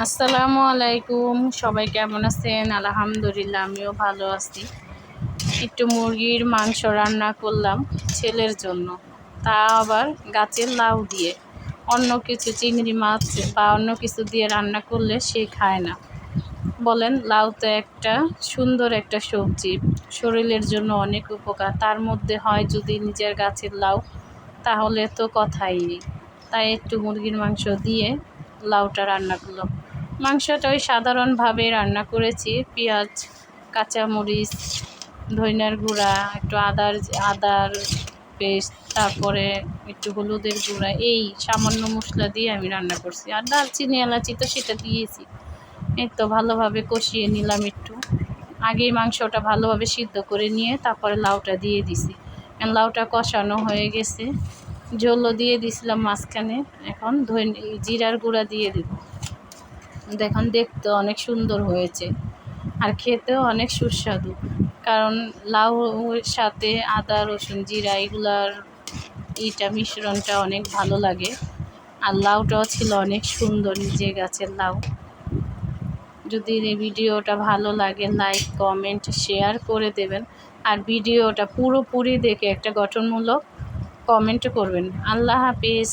আসসালামু আলাইকুম। সবাই কেমন আছেন? আলহামদুলিল্লাহ, আমিও ভালো আছি। একটু মুরগির মাংস রান্না করলাম ছেলের জন্য, তা আবার গাছের লাউ দিয়ে। অন্য কিছু চিংড়ি মাছ বা অন্য কিছু দিয়ে রান্না করলে সে খায় না। বলেন, লাউ তো একটা সুন্দর একটা সবজি, শরীরের জন্য অনেক উপকার। তার মধ্যে হয় যদি নিজের গাছের লাউ, তাহলে তো কথাই নেই। তাই একটু মুরগির মাংস দিয়ে লাউটা রান্না করলাম। মাংসটা ওই সাধারণভাবে রান্না করেছি, পেঁয়াজ, কাঁচামরিচ, ধনিয়ার গুঁড়া, একটু আদার পেস্ট, তারপরে একটু হলুদের গুঁড়া, এই সামান্য মশলা দিয়ে আমি রান্না করছি। আর দারচিনি এলাচি তো সেটা দিয়েছি। এই তো ভালোভাবে কষিয়ে নিলাম একটু। আগেই মাংসটা ভালোভাবে সিদ্ধ করে নিয়ে তারপরে লাউটা দিয়ে দিছি। লাউটা কষানো হয়ে গেছে, ঝোলও দিয়ে দিছিলাম মাঝখানে। এখন জিরার গুঁড়া দিয়ে দিব। দেখুন, দেখতে অনেক সুন্দর হয়েছে আর খেতেও অনেক সুস্বাদু, কারণ লাউর সাথে আদা রসুন জিরা এগুলার মিশ্রণটা অনেক ভালো লাগে। আর লাউটাও ছিল অনেক সুন্দর, নিজে গাছের লাউ। যদি এই ভিডিওটা ভালো লাগে, লাইক কমেন্ট শেয়ার করে দেবেন। আর ভিডিওটা পুরোপুরি দেখে একটা গঠনমূলক কমেন্ট করবেন। আল্লাহ হাফিজ।